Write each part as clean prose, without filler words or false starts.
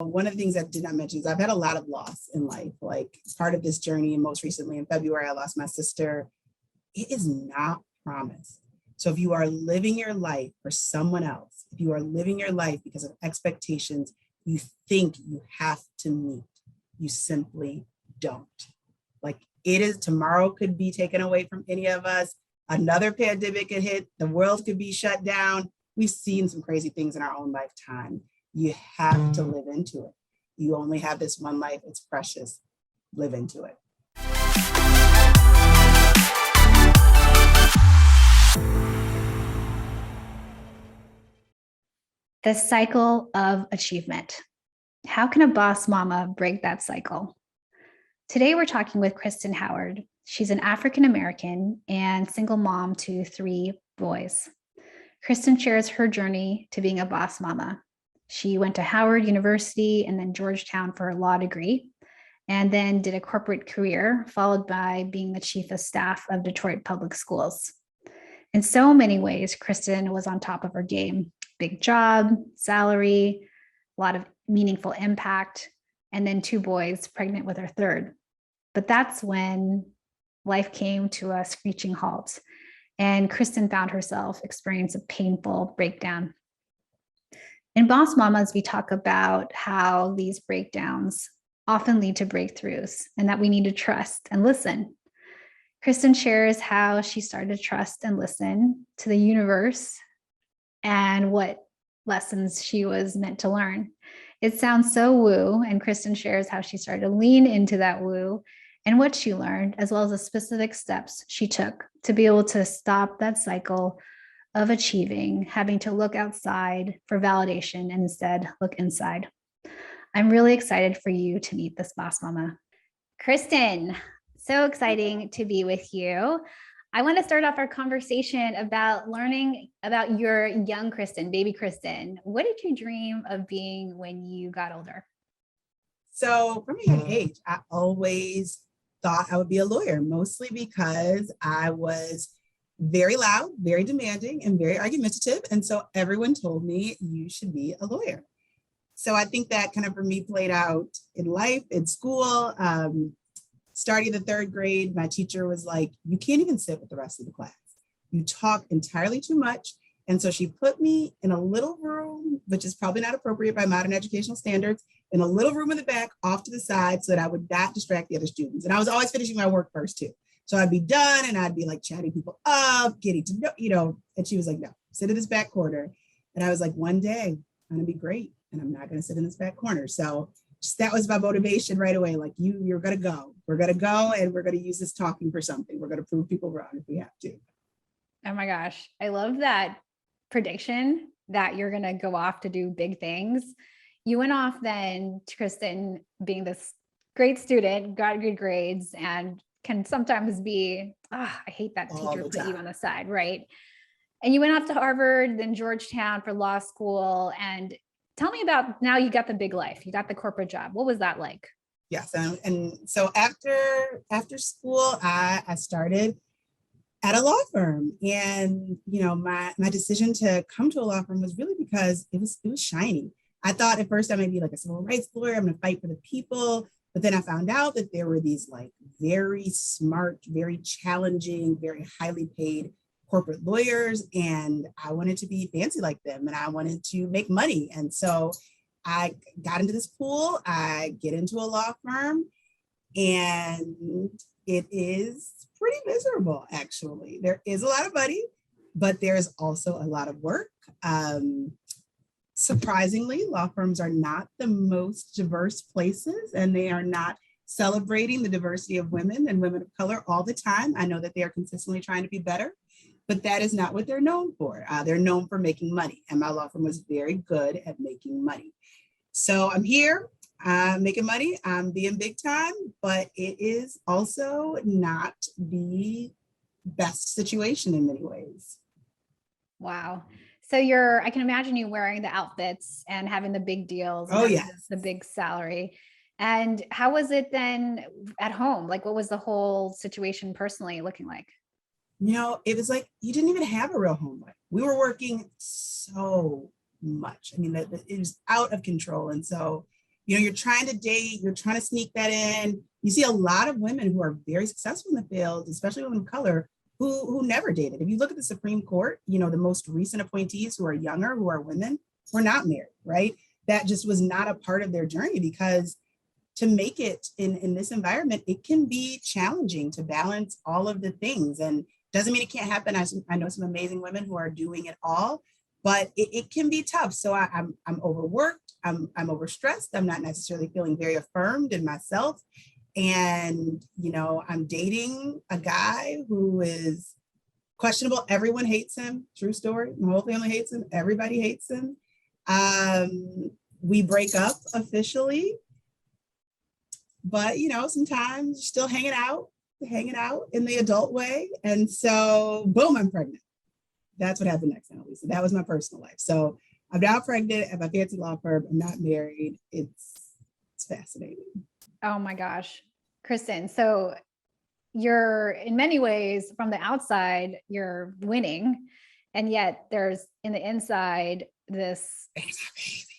One of the things I did not mention is I've had a lot of loss in life. Like part of this journey, and most recently in February, I lost my sister. It is not promised. So if you are living your life for someone else, if you are living your life because of expectations you think you have to meet, you simply don't. Like it is, tomorrow could be taken away from any of us. Another pandemic could hit, the world could be shut down. We've seen some crazy things in our own lifetime. You have to live into it. You only have this one life. It's precious. Live into it. The cycle of achievement. How can a boss mama break that cycle? Today, we're talking with Kristen Howard. She's an African-American and single mom to 3 boys. Kristen shares her journey to being a boss mama. She went to Howard University and then Georgetown for her law degree, and then did a corporate career, followed by being the chief of staff of Detroit Public Schools. In so many ways, Kristen was on top of her game. Big job, salary, a lot of meaningful impact, and then 2 boys, pregnant with her 3rd. But that's when life came to a screeching halt, and Kristen found herself experiencing a painful breakdown. In Boss Mamas, we talk about how these breakdowns often lead to breakthroughs and that we need to trust and listen. Kristen shares how she started to trust and listen to the universe and what lessons she was meant to learn. It sounds so woo, and Kristen shares how she started to lean into that woo and what she learned, as well as the specific steps she took to be able to stop that cycle of achieving, having to look outside for validation and instead look inside. I'm really excited for you to meet this boss mama. Kristen, so exciting to be with you. I want to start off our conversation about learning about your young Kristen, baby Kristen. What did you dream of being when you got older? So from a young age, I always thought I would be a lawyer, mostly because I was very loud, very demanding, and very argumentative. And so everyone told me you should be a lawyer. So I think that kind of for me played out in life, in school. Starting the 3rd grade, my teacher was like, you can't even sit with the rest of the class. You talk entirely too much. And so she put me in a little room, which is probably not appropriate by modern educational standards, in a little room in the back off to the side so that I would not distract the other students. And I was always finishing my work first too. So I'd be done and I'd be like chatting people up, getting to know, and she was like, no, sit in this back corner. And I was like, one day I'm gonna be great and I'm not gonna sit in this back corner. So just, that was my motivation right away. Like you're gonna go. We're gonna go and we're gonna use this talking for something. We're gonna prove people wrong if we have to. Oh my gosh, I love that prediction that you're gonna go off to do big things. You went off then, Kristen, being this great student, got good grades, and can sometimes be, I hate that teacher put you on the side, right? And you went off to Harvard, then Georgetown for law school. And tell me about, now you got the big life, you got the corporate job. What was that like? Yes, and so after school, I started at a law firm, and my decision to come to a law firm was really because it was shiny. I thought at first I might be like a civil rights lawyer. I'm going to fight for the people, but then I found out that there were these like very smart, very challenging, very highly paid corporate lawyers, and I wanted to be fancy like them, and I wanted to make money, and so I got into this pool. I get into a law firm, and it is pretty miserable, actually. There is a lot of money, but there's also a lot of work. Surprisingly, law firms are not the most diverse places, and they are not celebrating the diversity of women and women of color all the time. I know that they are consistently trying to be better, but that is not what they're known for. They're known for making money, and my law firm was very good at making money. So I'm here, making money, I'm being big time, but it is also not the best situation in many ways. Wow. So I can imagine you wearing the outfits and having the big deals. Oh, yeah. The big salary. And how was it then at home? Like, what was the whole situation personally looking like? It was like, you didn't even have a real home life. We were working so much. I mean, it was out of control. And so you're trying to date, you're trying to sneak that in. You see a lot of women who are very successful in the field, especially women of color, who never dated. If you look at the Supreme Court, the most recent appointees who are younger, who are women, were not married, right? That just was not a part of their journey, because to make it in this environment, it can be challenging to balance all of the things. And doesn't mean it can't happen. I know some amazing women who are doing it all, but it can be tough. So I'm overworked, I'm overstressed, I'm not necessarily feeling very affirmed in myself. And, I'm dating a guy who is questionable. Everyone hates him. True story. My whole family hates him. Everybody hates him. We break up officially, but, sometimes you're still hanging out in the adult way. And so, boom, I'm pregnant. That's what happened next, Analiza. That was my personal life. So I'm now pregnant at my fancy law firm. I'm not married. It's fascinating. Oh my gosh, Kristen. So you're, in many ways, from the outside, you're winning. And yet there's in the inside this,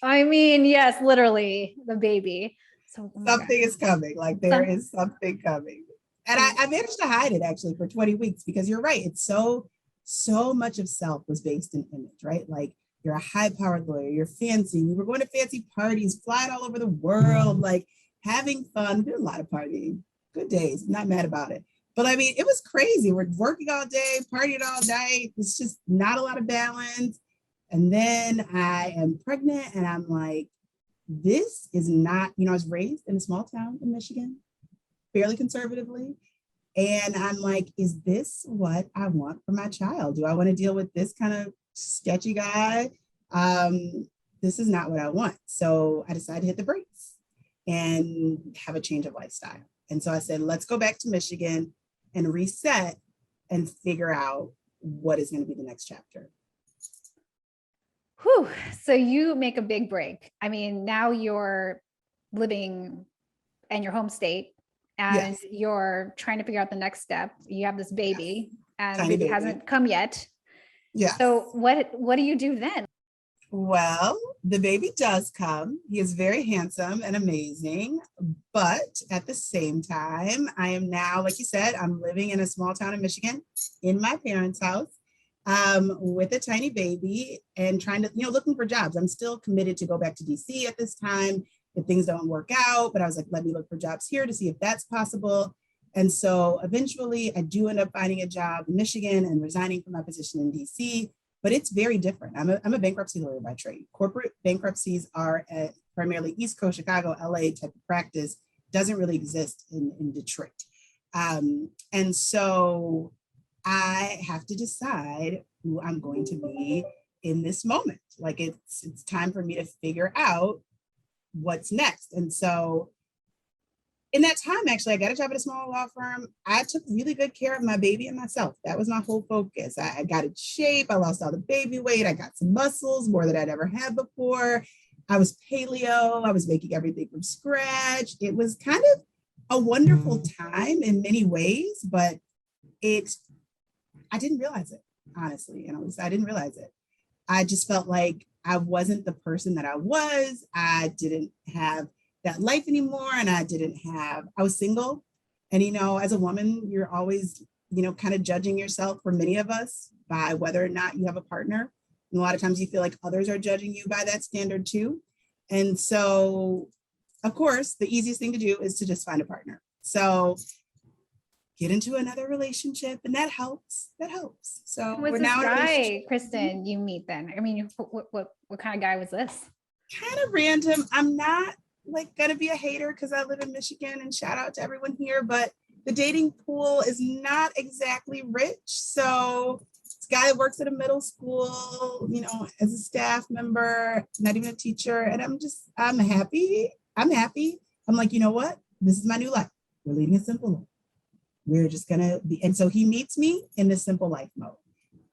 I mean, yes, literally the baby. So something is coming. Like there is something coming. And I managed to hide it actually for 20 weeks, because you're right. It's so much of self was based in image, right? Like you're a high-powered lawyer, you're fancy. We were going to fancy parties, flying all over the world, like having fun. Did a lot of partying. Good days. Not mad about it. But I mean, it was crazy. We're working all day, partying all night. It's just not a lot of balance. And then I am pregnant and I'm like, this is not, I was raised in a small town in Michigan, fairly conservatively. And I'm like, is this what I want for my child? Do I want to deal with this kind of sketchy guy? This is not what I want. So I decided to hit the brakes and have a change of lifestyle. And so I said, let's go back to Michigan and reset and figure out what is going to be the next chapter. Whew. So you make a big break. I mean, now you're living in your home state and yes. you're trying to figure out the next step. You have this baby, yes. And Tiny baby hasn't come yet. Yeah. So what do you do then? Well, the baby does come. He is very handsome and amazing. But at the same time, I am now, like you said, I'm living in a small town in Michigan in my parents' house with a tiny baby and trying to, looking for jobs. I'm still committed to go back to DC at this time if things don't work out. But I was like, let me look for jobs here to see if that's possible. And so eventually I do end up finding a job in Michigan and resigning from my position in DC. But it's very different. I'm a bankruptcy lawyer by trade. Corporate bankruptcies are primarily East Coast, Chicago, LA type of practice. Doesn't really exist in Detroit. And so I have to decide who I'm going to be in this moment. Like it's time for me to figure out what's next. And so in that time, actually, I got a job at a small law firm. I took really good care of my baby and myself. That was my whole focus. I got in shape. I lost all the baby weight. I got some muscles, more than I'd ever had before. I was paleo. I was making everything from scratch. It was kind of a wonderful time in many ways, but I didn't realize it, honestly. And I didn't realize it. I just felt like I wasn't the person that I was. I didn't have that life anymore. And I was single. And, as a woman, you're always, kind of judging yourself, for many of us, by whether or not you have a partner. And a lot of times you feel like others are judging you by that standard too. And so, of course, the easiest thing to do is to just find a partner. So get into another relationship, and that helps. So we're now in a relationship. Kristen, you meet then? I mean, what kind of guy was this? Kind of random. I'm not gonna be a hater because I live in Michigan, and shout out to everyone here, but the dating pool is not exactly rich. So this guy that works at a middle school, as a staff member, not even a teacher, and I'm happy. I'm like, you know what? This is my new life. We're leading a simple life. We're just gonna be, and so he meets me in this simple life mode.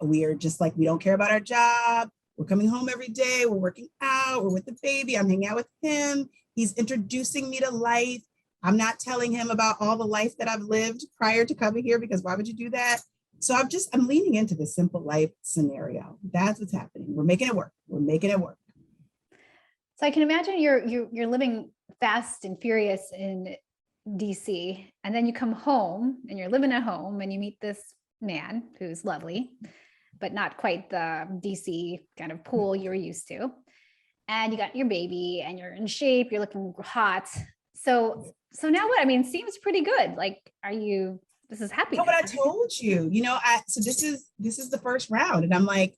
We are just like, we don't care about our job. We're coming home every day. We're working out. We're with the baby. I'm hanging out with him. He's introducing me to life. I'm not telling him about all the life that I've lived prior to coming here, because why would you do that? So I'm leaning into this simple life scenario. That's what's happening. We're making it work. So I can imagine you're living fast and furious in DC. And then you come home and you're living at home and you meet this man who's lovely, but not quite the DC kind of pool you're used to. And you got your baby and you're in shape, you're looking hot. So now what? I mean, seems pretty good. Like, this is happy. No, but I told you, so this is the first round. And I'm like,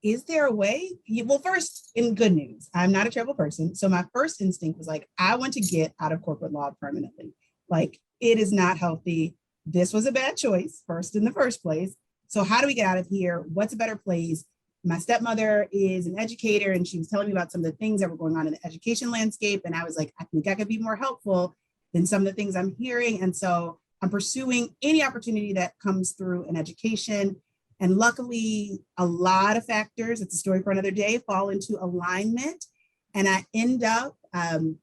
is there a way? Well, first, in good news, I'm not a terrible person. So my first instinct was like, I want to get out of corporate law permanently. Like, it is not healthy. This was a bad choice in the first place. So how do we get out of here? What's a better place? My stepmother is an educator, and she was telling me about some of the things that were going on in the education landscape. And I was like, I think I could be more helpful than some of the things I'm hearing. And so I'm pursuing any opportunity that comes through in education. And luckily, a lot of factors, it's a story for another day, fall into alignment. And I end up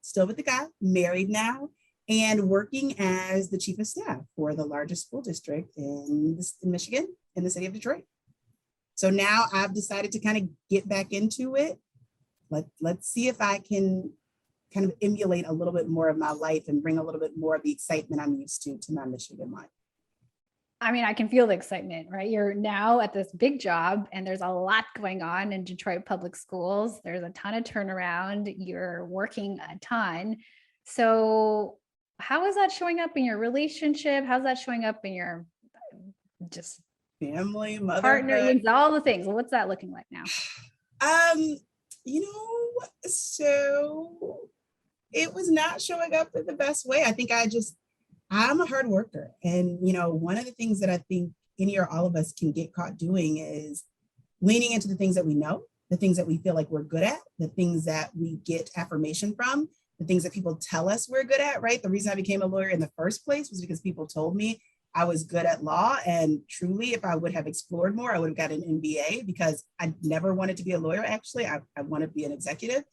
still with the guy, married now, and working as the chief of staff for the largest school district in Michigan, in the city of Detroit. So now I've decided to kind of get back into it. Let's see if I can kind of emulate a little bit more of my life and bring a little bit more of the excitement I'm used to my Michigan life. I mean, I can feel the excitement, right? You're now at this big job and there's a lot going on in Detroit public schools. There's a ton of turnaround. You're working a ton. So how is that showing up in your relationship? How's that showing up in your just family, motherhood, partner, all the things? What's that looking like now? So it was not showing up in the best way. I think I'm a hard worker. And, one of the things that I think any or all of us can get caught doing is leaning into the things that we know, the things that we feel like we're good at, the things that we get affirmation from, the things that people tell us we're good at, right? The reason I became a lawyer in the first place was because people told me I was good at law. And truly, if I would have explored more, I would have got an MBA, because I never wanted to be a lawyer. Actually, I want to be an executive.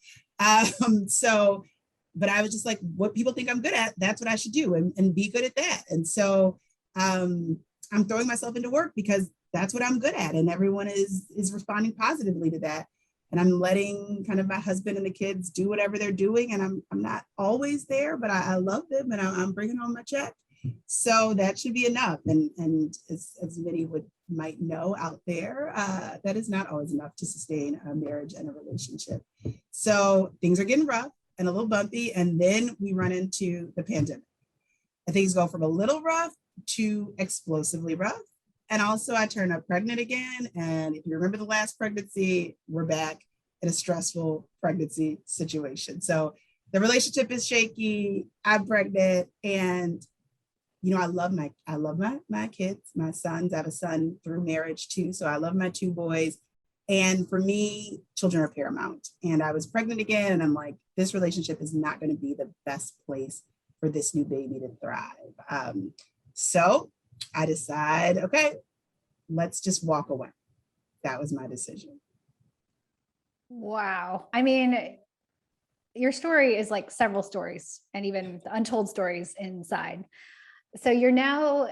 But I was just like, what people think I'm good at, that's what I should do, and be good at that. And so I'm throwing myself into work because that's what I'm good at. And everyone is responding positively to that. And I'm letting kind of my husband and the kids do whatever they're doing. And I'm not always there, but I love them, and I'm bringing home my check. So that should be enough. And as many might know out there, that is not always enough to sustain a marriage and a relationship. So things are getting rough and a little bumpy. And then we run into the pandemic. And things go from a little rough to explosively rough. And also I turn up pregnant again. And if you remember the last pregnancy, we're back in a stressful pregnancy situation. So the relationship is shaky. I'm pregnant, and I love my kids, my sons. I have a son through marriage too. So I love my two boys. And for me, children are paramount. And I was pregnant again, and I'm like, this relationship is not going to be the best place for this new baby to thrive. So I decide, okay, let's just walk away. That was my decision. Wow. I mean, your story is like several stories, and even the untold stories inside. So you're now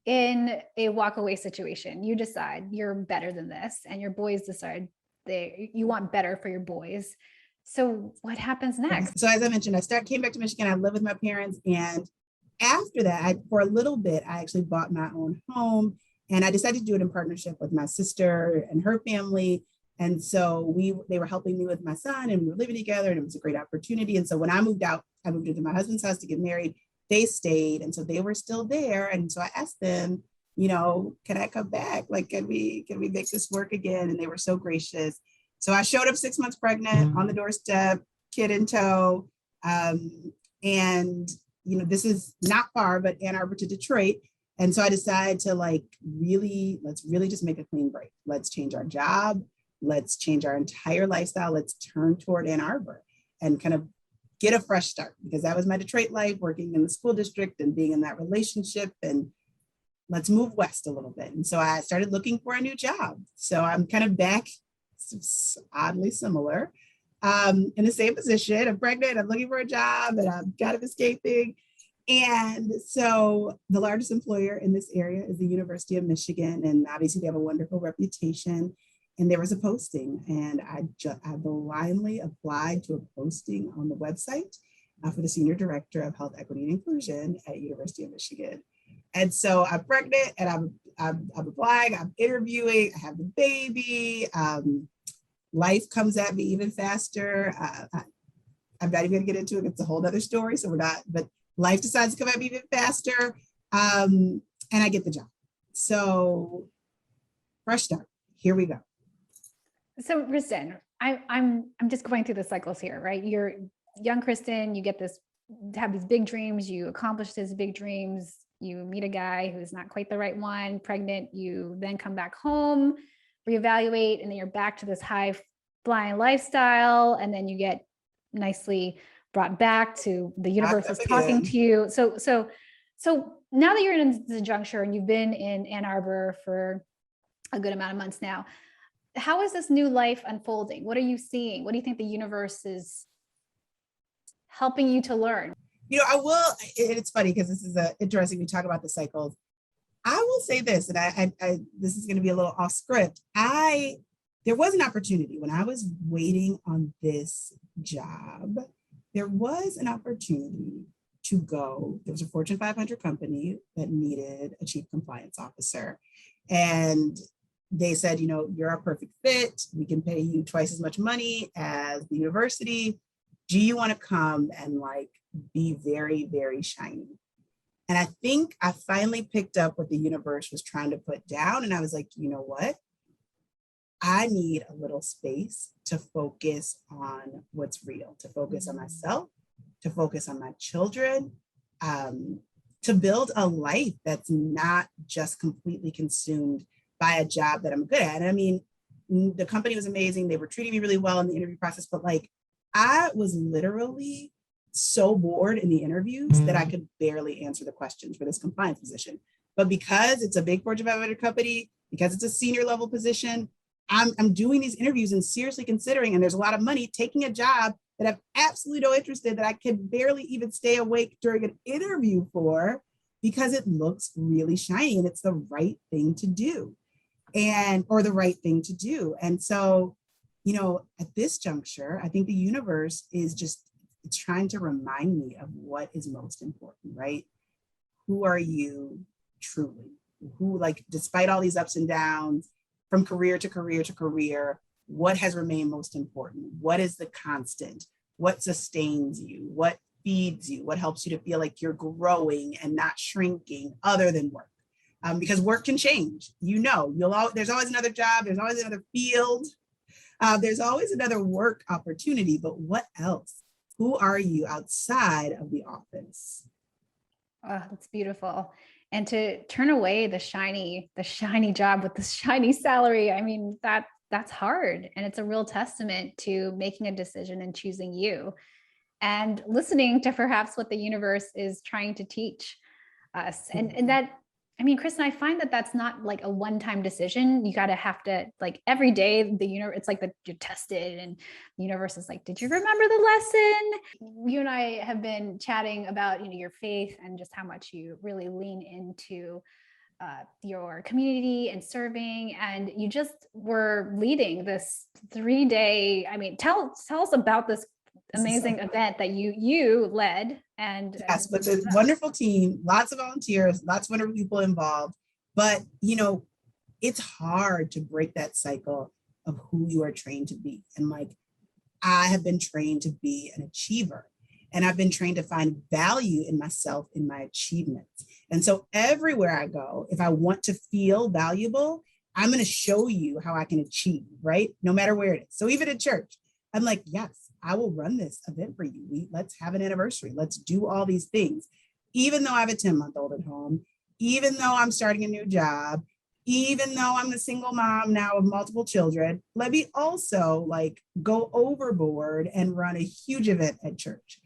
in a walk away situation. You decide you're better than this, and your boys decide you want better for your boys. So what happens next? So as I mentioned, came back to Michigan. I lived with my parents. And after that, for a little bit, I actually bought my own home, and I decided to do it in partnership with my sister and her family. And so they were helping me with my son, and we were living together, and it was a great opportunity. And so when I moved out, I moved into my husband's house to get married. They stayed. And so they were still there. And so I asked them, can I come back? Like, can we make this work again? And they were so gracious. So I showed up 6 months pregnant on the doorstep, kid in tow. And, this is not far, but Ann Arbor to Detroit. And so I decided to let's really just make a clean break. Let's change our job. Let's change our entire lifestyle. Let's turn toward Ann Arbor and kind of get a fresh start, because that was my Detroit life, working in the school district and being in that relationship. And let's move west a little bit. And so I started looking for a new job. So I'm kind of back, oddly similar, in the same position. I'm pregnant, I'm looking for a job, and I'm kind of escaping. And so the largest employer in this area is the University of Michigan. And obviously they have a wonderful reputation. And there was a posting, and I blindly applied to a posting on the website. for the Senior Director of Health Equity and Inclusion at University of Michigan. And so I'm pregnant and I'm applying, I'm interviewing, I have the baby. Life comes at me even faster. I'm not even gonna get into it. It's a whole other story. So we're not, but life decides to come at me even faster. And I get the job. So fresh start, here we go. So Kristen, I'm just going through the cycles here, right? You're young Kristen, you get this, have these big dreams, you accomplish these big dreams, you meet a guy who's not quite the right one, pregnant, you then come back home, reevaluate, and then you're back to this high flying lifestyle, and then you get nicely brought back to the universe is talking to you. So now that you're in the juncture and you've been in Ann Arbor for a good amount of months now, how is this new life unfolding? What are you seeing? What do you think the universe is helping you to learn? You know, I will, it's funny because this is interesting, we talk about the cycles. I will say this, and I this is going to be a little off script. There was an opportunity when I was waiting on this job, there was an opportunity to go. There was a Fortune 500 company that needed a chief compliance officer. And they said, you know, you're a perfect fit. We can pay you twice as much money as the university. Do you want to come and like be very, very shiny? And I think I finally picked up what the universe was trying to put down. And I was like, you know what? I need a little space to focus on what's real, to focus on myself, to focus on my children, to build a life that's not just completely consumed by a job that I'm good at. And I mean, the company was amazing. They were treating me really well in the interview process, but like, I was literally so bored in the interviews that I could barely answer the questions for this compliance position. But because it's a big Fortune 500 company, because it's a senior level position, I'm doing these interviews and seriously considering, and there's a lot of money, taking a job that I've absolutely no interest in, that I can barely even stay awake during an interview for, because it looks really shiny and it's the right thing to do, or the right thing to do. And so, you know, at this juncture, I think the universe is just, it's trying to remind me of what is most important, right? Who are you truly? Who, like, despite all these ups and downs, from career to career to career, what has remained most important? What is the constant? What sustains you? What feeds you? What helps you to feel like you're growing and not shrinking other than work? Because work can change. You know, there's always another job. There's always another field. There's always another work opportunity, but what else? Who are you outside of the office? Oh, that's beautiful. And to turn away the shiny job with the shiny salary, I mean, that's hard. And it's a real testament to making a decision and choosing you and listening to perhaps what the universe is trying to teach us. And that, I mean, Kristen, I find that that's not like a one-time decision. You have to like every day, it's like that you're tested and the universe is like, did you remember the lesson? You and I have been chatting about, you know, your faith and just how much you really lean into your community and serving. And you just were leading this 3-day, I mean, tell us about this amazing event that you led. And yes, with a wonderful team, lots of volunteers, lots of wonderful people involved. But, you know, it's hard to break that cycle of who you are trained to be. And like, I have been trained to be an achiever, and I've been trained to find value in myself, in my achievements. And so everywhere I go, if I want to feel valuable, I'm going to show you how I can achieve, right? No matter where it is. So even at church, I'm like, yes, I will run this event for you. Let's have an anniversary. Let's do all these things. Even though I have a 10-month-old at home, even though I'm starting a new job, even though I'm a single mom now of multiple children, let me also like go overboard and run a huge event at church.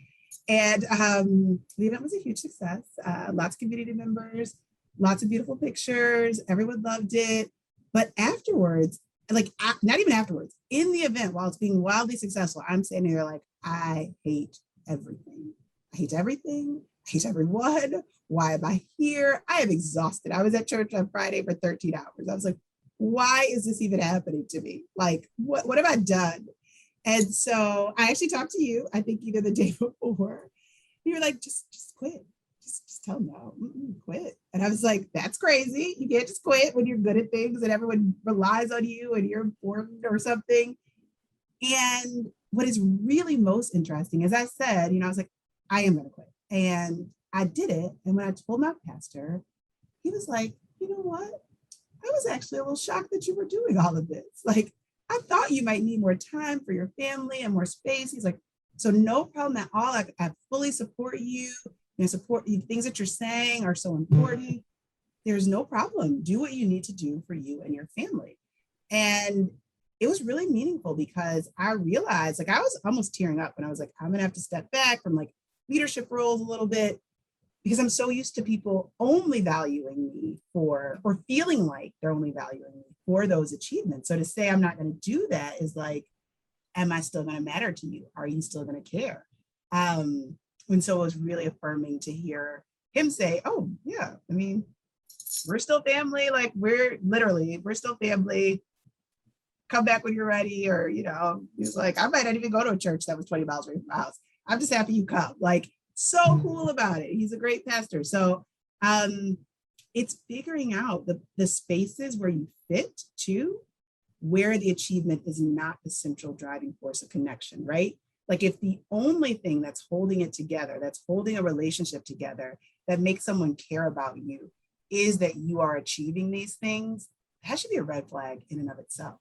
And the event was a huge success. Lots of community members, lots of beautiful pictures. Everyone loved it. But afterwards, like not even afterwards, in the event, while it's being wildly successful, I'm standing there like, I hate everything. I hate everything. I hate everyone. Why am I here? I am exhausted. I was at church on Friday for 13 hours. I was like, why is this even happening to me? Like, what have I done? And so I actually talked to you, I think either the day before, You were like, just quit. Just tell them no, quit. And I was like, that's crazy. You can't just quit when you're good at things and everyone relies on you and you're important or something. And what is really most interesting, as I said, I was like, I am going to quit. And I did it. And when I told my pastor, he was like, you know what? I was actually a little shocked that you were doing all of this. Like, I thought you might need more time for your family and more space. He's like, so no problem at all. I fully support you. Support you. Things that you're saying are so important. There's no problem. Do what you need to do for you and your family. And it was really meaningful because I realized, like, I was almost tearing up when I was like, I'm gonna have to step back from like leadership roles a little bit because I'm so used to people only valuing me for, or feeling like they're only valuing me for those achievements. So to say I'm not going to do that is like, am I still going to matter to you? Are you still going to care? And so it was really affirming to hear him say, oh yeah, I mean, we're still family. Like we're still family. Come back when you're ready. Or, he's like, I might not even go to a church that was 20 miles away from my house. I'm just happy you come. Like, so cool about it. He's a great pastor. So it's figuring out the spaces where you fit too, where the achievement is not the central driving force of connection, right? Like if the only thing that's holding it together, that's holding a relationship together, that makes someone care about you is that you are achieving these things, that should be a red flag in and of itself.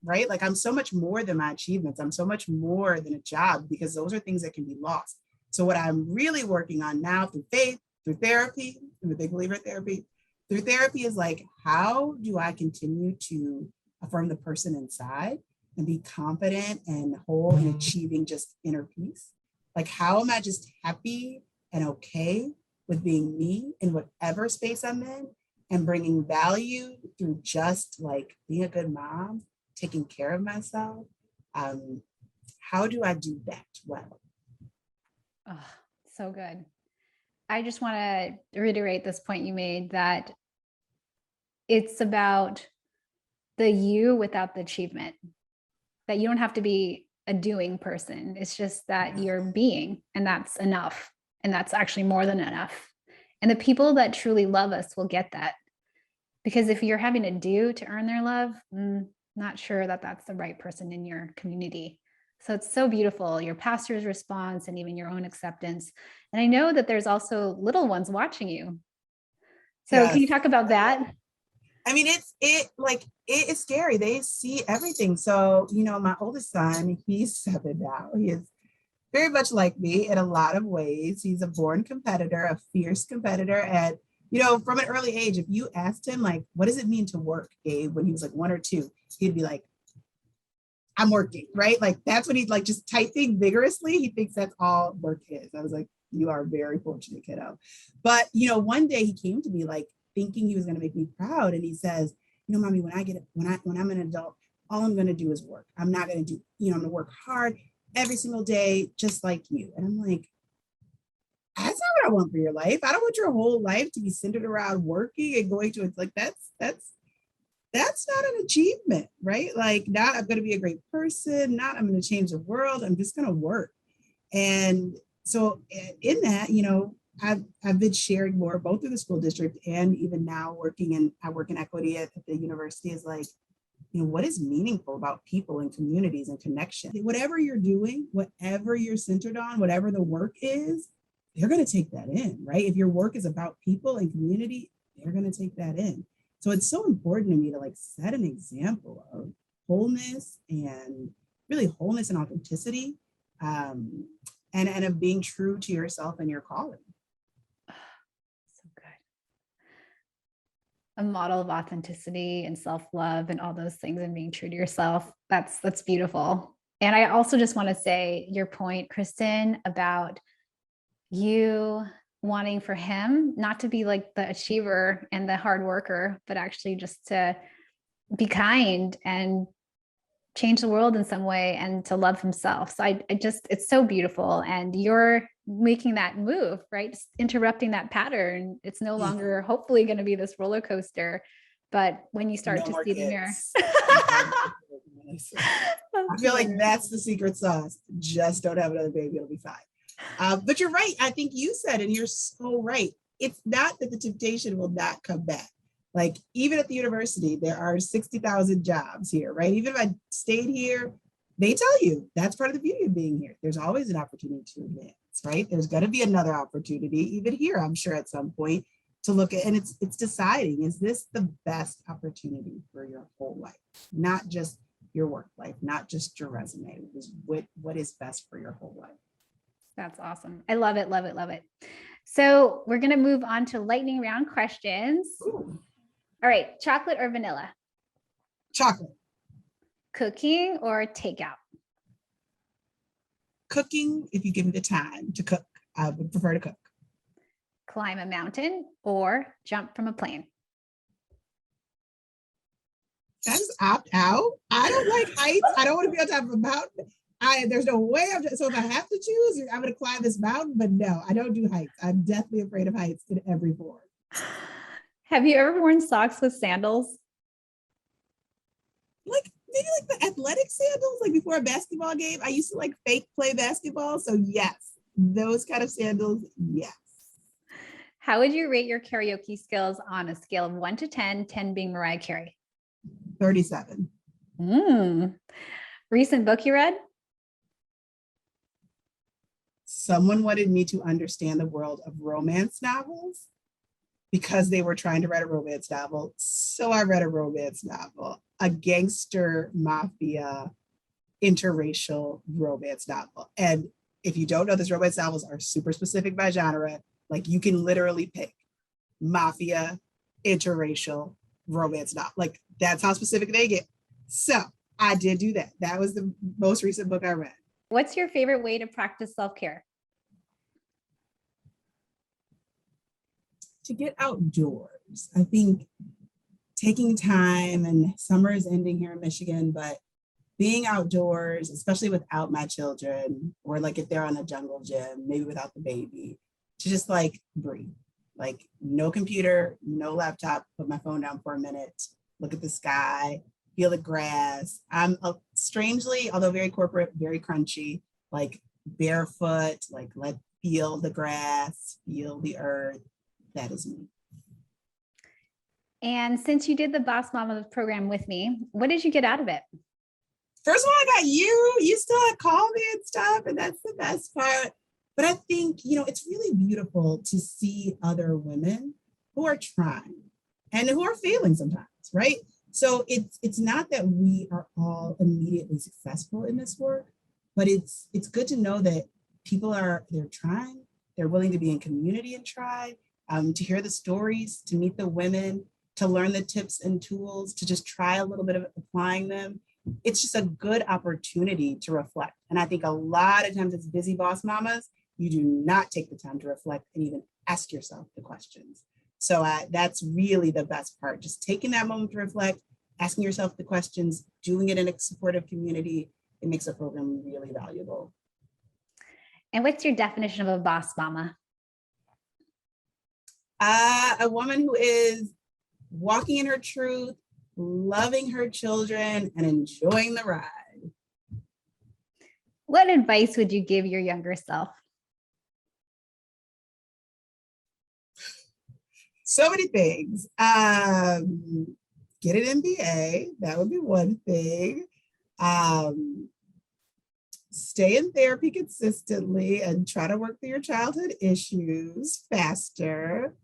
Right? Like I'm so much more than my achievements. I'm so much more than a job because those are things that can be lost. So what I'm really working on now through faith, through therapy, I'm a big believer in therapy, through therapy is like, how do I continue to affirm the person inside and be confident and whole in achieving just inner peace? Like, how am I just happy and okay with being me in whatever space I'm in and bringing value through just like being a good mom, taking care of myself? How do I do that well? Oh, so good. I just want to reiterate this point you made that it's about the you without the achievement, that you don't have to be a doing person. It's just that you're being, and that's enough. And that's actually more than enough. And the people that truly love us will get that. Because if you're having to do to earn their love, not sure that that's the right person in your community. So it's so beautiful, your pastor's response and even your own acceptance. And I know that there's also little ones watching you. So yes. Can you talk about that? I mean, it's scary. They see everything. So, my oldest son, he's 7 now. He is very much like me in a lot of ways. He's a born competitor, a fierce competitor. And, from an early age, if you asked him, like, what does it mean to work, Gabe, when he was like 1 or 2, he'd be like, I'm working, right? Like, that's what he'd like, just typing vigorously. He thinks that's all work is. I was like, you are very fortunate, kiddo. But, one day he came to me like thinking he was going to make me proud. And he says, Mommy, when I'm an adult, all I'm going to do is work. I'm not going to do, I'm going to work hard every single day, just like you. And I'm like, that's not what I want for your life. I don't want your whole life to be centered around working and going to, it's like, that's not an achievement, right? Like, not I'm going to be a great person, not I'm going to change the world. I'm just going to work. And so in that, I've been sharing more, both through the school district and even now I work in equity at the university, is like, what is meaningful about people and communities and connection? Whatever you're doing, whatever you're centered on, whatever the work is, they're going to take that in, right? If your work is about people and community, they're going to take that in. So it's so important to me to like set an example of wholeness and really wholeness and authenticity, and of being true to yourself and your calling. So good. A model of authenticity and self-love and all those things and being true to yourself. That's beautiful. And I also just want to say your point, Kristen, about you wanting for him not to be like the achiever and the hard worker, but actually just to be kind and change the world in some way and to love himself. So it's so beautiful. And you're making that move, right? Just interrupting that pattern. It's no longer hopefully going to be this roller coaster, but when you start to see the mirror. I feel like that's the secret sauce. Just don't have another baby. It'll be fine. But you're right. I think you said, and you're so right. It's not that the temptation will not come back. Like even at the university, there are 60,000 jobs here, right? Even if I stayed here, they tell you that's part of the beauty of being here. There's always an opportunity to advance, right? There's going to be another opportunity, even here, I'm sure at some point, to look at, and it's deciding, is this the best opportunity for your whole life? Not just your work life, not just your resume. What is best for your whole life? That's awesome. I love it, love it, love it. So we're going to move on to lightning round questions. Ooh. All right. Chocolate or vanilla? Chocolate. Cooking or takeout? Cooking, if you give me the time to cook, I would prefer to cook. Climb a mountain or jump from a plane? That is opt out. I don't like heights. I don't want to be on top of a mountain. There's no way. So if I have to choose, I'm going to climb this mountain. But no, I don't do heights. I'm definitely afraid of heights in every form. Have you ever worn socks with sandals? Like maybe like the athletic sandals, like before a basketball game. I used to like fake play basketball. So yes, those kind of sandals, yes. How would you rate your karaoke skills on a scale of 1 to 10, 10 being Mariah Carey? 37. Recent book you read? Someone wanted me to understand the world of romance novels because they were trying to write a romance novel. So I read a romance novel, a gangster mafia interracial romance novel. And if you don't know, these romance novels are super specific by genre. Like you can literally pick mafia, interracial, romance novel. Like that's how specific they get. So I did do that. That was the most recent book I read. What's your favorite way to practice self-care? To get outdoors. I think taking time, and summer is ending here in Michigan, but being outdoors, especially without my children, or like if they're on a jungle gym, maybe without the baby, to just like breathe. Like no computer, no laptop, put my phone down for a minute, look at the sky, feel the grass. I'm strangely, although very corporate, very crunchy, like barefoot, like feel the grass, feel the earth. That is me. And since you did the Boss Mama program with me, what did you get out of it? First of all, I got you. You still call me and stuff, and that's the best part. But I think, it's really beautiful to see other women who are trying and who are failing sometimes, right? So it's not that we are all immediately successful in this work, but it's good to know that they're trying, they're willing to be in community and try, to hear the stories, to meet the women, to learn the tips and tools, to just try a little bit of applying them. It's just a good opportunity to reflect. And I think a lot of times as busy boss mamas, you do not take the time to reflect and even ask yourself the questions. So that's really the best part, just taking that moment to reflect, asking yourself the questions, doing it in a supportive community. It makes a program really valuable. And what's your definition of a boss mama? A woman who is walking in her truth, loving her children, and enjoying the ride. What advice would you give your younger self? So many things. Get an MBA. That would be one thing. Stay in therapy consistently and try to work through your childhood issues faster.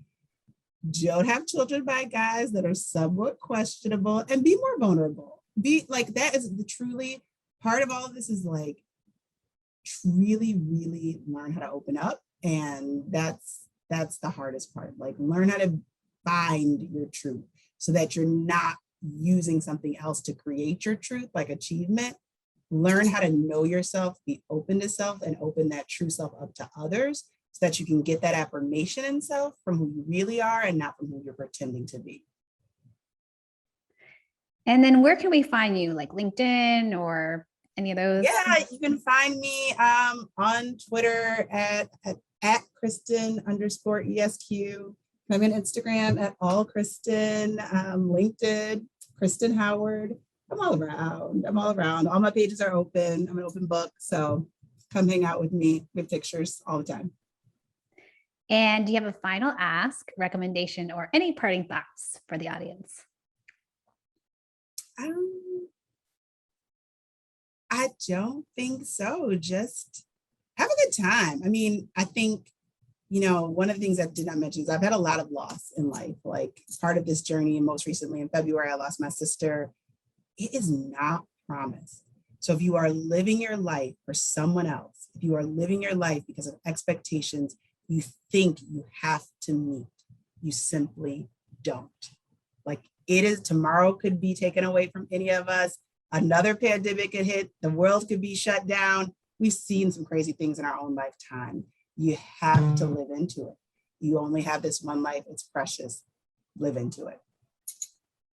Don't have children by guys that are somewhat questionable, and be more vulnerable. Be like, that is the truly part of all of this, is like really, really learn how to open up. And that's the hardest part. Like learn how to find your truth so that you're not using something else to create your truth, like achievement. Learn how to know yourself, be open to self, and open that true self up to others, so that you can get that affirmation in self from who you really are and not from who you're pretending to be. And then where can we find you, like LinkedIn or any of those? Yeah, you can find me on Twitter at Kristen_ESQ. I'm on Instagram at all Kristen, LinkedIn, Kristen Howard. I'm all around. All my pages are open. I'm an open book. So come hang out with me with pictures all the time. And do you have a final ask, recommendation, or any parting thoughts for the audience? I don't think so. Just have a good time. I mean, I think, one of the things I did not mention is I've had a lot of loss in life. Like part of this journey, and most recently in February, I lost my sister. It is not promised. So if you are living your life for someone else, if you are living your life because of expectations you think you have to meet, you simply don't. Like it is, tomorrow could be taken away from any of us. Another pandemic could hit, the world could be shut down. We've seen some crazy things in our own lifetime. You have to live into it. You only have this one life. It's precious. Live into it.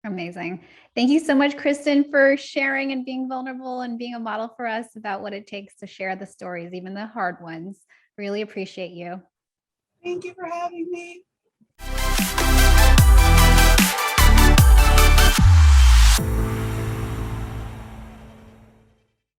Amazing. Thank you so much, Kristen, for sharing and being vulnerable and being a model for us about what it takes to share the stories, even the hard ones. Really appreciate you. Thank you for having me.